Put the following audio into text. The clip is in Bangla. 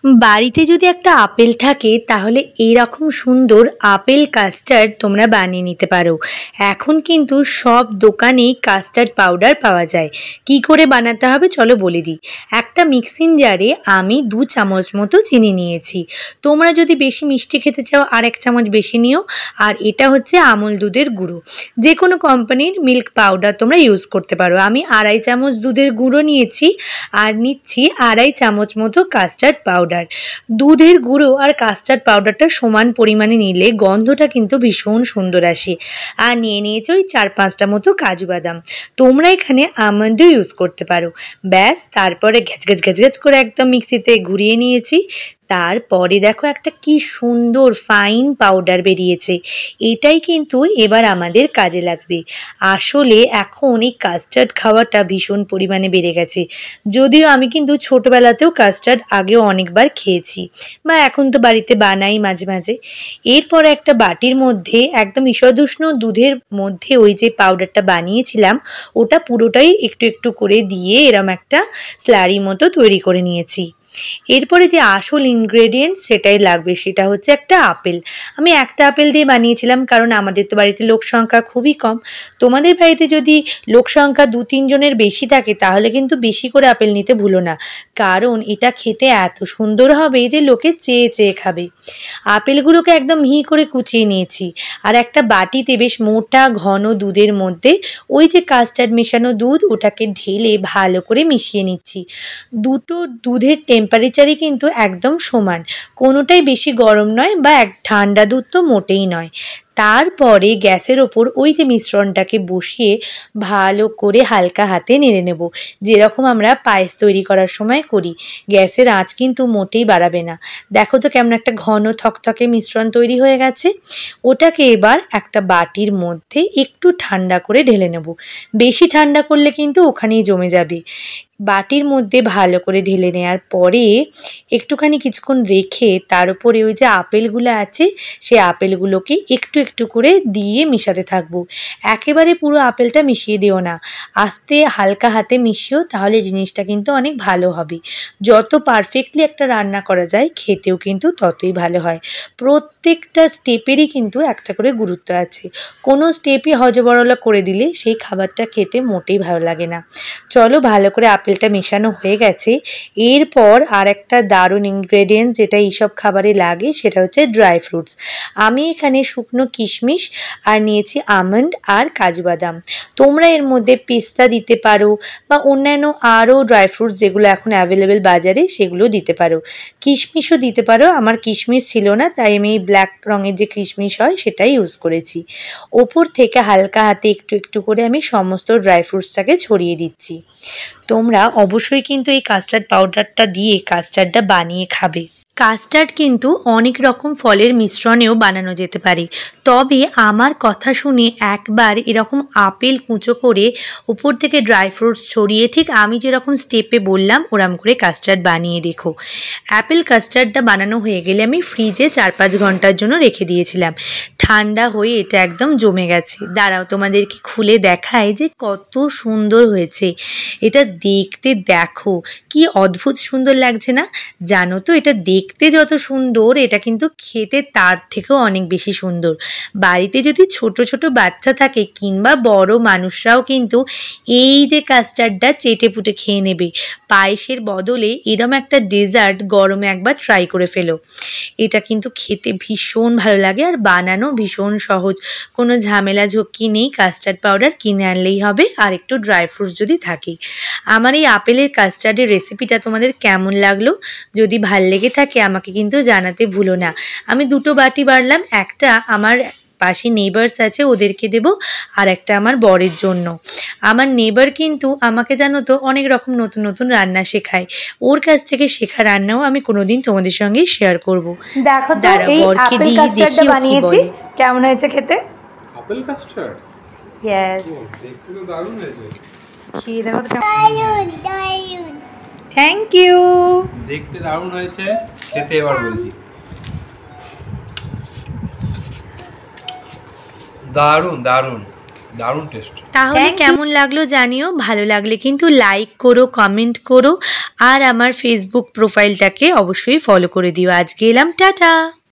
বাড়িতে যদি একটা আপেল থাকে তাহলে এইরকম সুন্দর আপেল কাস্টার্ড তোমরা বানিয়ে নিতে পারো। এখন কিন্তু সব দোকানেই কাস্টার্ড পাউডার পাওয়া যায়। কি করে বানাতে হবে চলো বলে দিই। একটা মিক্সিং জারে আমি 2 চামচ মতো চিনি নিয়েছি। তোমরা যদি বেশি মিষ্টি খেতে চাও আর 1 চামচ বেশি নিও। আর এটা হচ্ছে আমুল দুধের গুঁড়ো, যে কোনো কোম্পানির মিল্ক পাউডার তোমরা ইউজ করতে পারো। আমি 2.5 চামচ দুধের গুঁড়ো নিয়েছি আর নিচ্ছি 2.5 চামচ মতো কাস্টার্ড পাউডার। দুধের গুঁড়ো আর কাস্টার্ড পাউডারটা সমান পরিমাণে নিলে গন্ধটা কিন্তু ভীষণ সুন্দর আসে। আর নিয়ে নিয়েছি ওই 4-5টা মতো কাজু বাদাম, তোমরা এখানে আমন্ডও ইউজ করতে পারো। ব্যাস, তারপরে ঘ্যাচ ঘ্যাচ ঘ্যাচ ঘ্যাচ করে একদম মিক্সিতে ঘুরিয়ে নিয়েছি। তারপরে দেখো একটা কি সুন্দর ফাইন পাউডার বেরিয়েছে। এটাই কিন্তু এবার আমাদের কাজে লাগবে। আসলে এখন এই কাস্টার্ড খাওয়াটা ভীষণ পরিমাণে বেড়ে গেছে। যদিও আমি কিন্তু ছোটোবেলাতেও কাস্টার্ড আগেও অনেকবার খেয়েছি, বা এখন তো বাড়িতে বানাই মাঝে মাঝে। এরপর একটা বাটির মধ্যে একদম ঈষদুষ্ণ দুধের মধ্যে ওই যে পাউডারটা বানিয়েছিলাম ওটা পুরোটাই একটু একটু করে দিয়ে এরম একটা স্লারি মতো তৈরি করে নিয়েছি। এরপরে যে আসল ইনগ্রেডিয়েন্ট সেটাই লাগবে, সেটা হচ্ছে একটা আপেল। আমি একটা আপেল দিয়ে বানিয়েছিলাম, কারণ আমাদের তো বাড়িতে লোক সংখ্যা খুবই কম। তোমাদের বাড়িতে যদি লোক সংখ্যা 2-3 জনের বেশি থাকে তাহলে কিন্তু বেশি করে আপেল নিতে ভুলো না, কারণ এটা খেতে এত সুন্দর হবে যে লোকে চেয়ে চেয়ে খাবে। আপেলগুলোকে একদম মিহি করে কুচিয়ে নিয়েছি আর একটা বাটিতে বেশ মোটা ঘন দুধের মধ্যে ওই যে কাস্টার্ড মেশানো দুধ ওটাকে ঢেলে ভালো করে মিশিয়ে নিচ্ছি। দুটো দুধের টেম্পারেচারই কিন্তু একদম সমান, কোনোটাই বেশি গরম নয় বা ঠান্ডা দুধ তো মোটেই নয়। তারপরে গ্যাসের ওপর ওই যে মিশ্রণটাকে বসিয়ে ভালো করে হালকা হাতে নেড়ে নেব, যেরকম আমরা পায়েস তৈরি করার সময় করি। গ্যাসের আঁচ কিন্তু মোটেই বাড়াবে না। দেখো তো কেমন একটা ঘন থকথকে মিশ্রণ তৈরি হয়ে গেছে। ওটাকে এবার একটা বাটির মধ্যে একটু ঠান্ডা করে ঢেলে নেব। বেশি ঠান্ডা করলে কিন্তু ওখানেই জমে যাবে। বাটির মধ্যে ভালো করে ঢেলে নেওয়ার পরে একটুখানি কিছুক্ষণ রেখে তার উপরে ওই যে আপেলগুলো আছে সেই আপেলগুলোকে একটু একটু করে দিয়ে মিশাতে থাকবো। একেবারে পুরো আপেলটা মিশিয়ে দিও না, আস্তে হালকা হাতে মিশিও, তাহলে জিনিসটা কিন্তু অনেক ভালো হবে। যত পারফেক্টলি একটা রান্না করা যায় খেতেও কিন্তু ততই ভালো হয়। প্রত্যেকটা স্টেপেরই কিন্তু একটা করে গুরুত্ব আছে। কোনো স্টেপই হজবরলা করে দিলে সেই খাবারটা খেতে মোটেই ভালো লাগে না। চলো, ভালো করে আপেলটা মেশানো হয়ে গেছে। এরপর আর একটা দারুণ ইনগ্রেডিয়েন্ট যেটা এইসব খাবারে লাগে সেটা হচ্ছে ড্রাই ফ্রুটস। আমি এখানে শুকনো কিশমিশ আর নিয়েছি আমন্ড আর কাজু বাদাম। তোমরা এর মধ্যে পেস্তা দিতে পারো বা অন্যান্য আরও ড্রাই ফ্রুটস যেগুলো এখন অ্যাভেলেবেল বাজারে সেগুলো দিতে পারো। কিশমিশও দিতে পারো, আমার কিশমিশ ছিল না তাই আমি ব্ল্যাক রঙের যে কিশমিশ হয় সেটাই ইউজ করেছি। ওপর থেকে হালকা হাতে একটু একটু করে আমি সমস্ত ড্রাই ফ্রুটসটাকে ছড়িয়ে দিচ্ছি। তোমরা অবশ্যই কিন্তু এই কাস্টার্ড পাউডারটা দিয়ে কাস্টার্ডটা বানিয়ে খাবে। কাস্টার্ড কিন্তু অনেক রকম ফলের মিশ্রণেও বানানো যেতে পারে, তবে আমার কথা শুনে একবার এরকম আপেল কুঁচো করে উপর থেকে ড্রাই ফ্রুটস ছড়িয়ে ঠিক আমি যেরকম স্টেপে বললাম ওরম করে কাস্টার্ড বানিয়ে দেখো। অ্যাপেল কাস্টার্ডটা বানানো হয়ে গেলে আমি ফ্রিজে 4-5 ঘন্টার জন্য রেখে দিয়েছিলাম। ঠান্ডা হয়ে এটা একদম জমে গেছে। দাঁড়াও তোমাদেরকে খুলে দেখায় যে কত সুন্দর হয়েছে। এটা দেখতে দেখো কি অদ্ভুত সুন্দর লাগছে না? জানো তো, এটা দেখতে যত সুন্দর এটা কিন্তু খেতে তার থেকেও অনেক বেশি সুন্দর। বাড়িতে যদি ছোট ছোট বাচ্চা থাকে কিংবা বড় মানুষরাও কিন্তু এই যে কাস্টার্ডটা চেটে পুটে খেয়ে নেবে। পায়েসের বদলে এরম একটা ডেজার্ট গরমে একবার ট্রাই করে ফেলো। এটা কিন্তু খেতে ভীষণ ভালো লাগে আর বানানো ভীষণ সহজ, কোনো ঝামেলা ঝক্কি নেই। কাস্টার্ড পাউডার কিনে আনলেই হবে আর একটু ড্রাই ফ্রুটস যদি থাকে। আমার এই আপেলের কাস্টার্ডের রেসিপিটা তোমাদের কেমন লাগলো? যদি ভাল লেগে থাকে আমাকে কিন্তু জানাতে ভুলো না। আমি 2টো বাটি বাড়লাম, একটা আমার পাশে নেইবার্স আছে ওদেরকে দেব, আর একটা আমার বরের জন্য। আমার নেইবার কিন্তু আমাকে জানো তো অনেক রকম নতুন নতুন রান্না শেখায়, ওর কাছ থেকে শেখা রান্নাও আমি কোনোদিন তোমাদের সঙ্গে শেয়ার করব। দেখো তো এই আপেল কাস্টার্ডটা বানিয়েছি, কেমন হয়েছে খেতে? আপেল কাস্টার্ড, ইয়েস, দেখতে তো দারুণ হয়েছে। খেয়ে দেখো তো দারুণ দারুণ। Thank you. দেখতে দারুণ হয়েছে, খেতে এবার বলছি দারুণ দারুণ দারুণ টেস্ট। তাহলে কেমন লাগলো জানিও, ভালো লাগলে কিন্তু লাইক করো, কমেন্ট করো আর আমার ফেসবুক প্রোফাইলটাকে অবশ্যই ফলো করে দিও। আজকে এলাম, টাটা।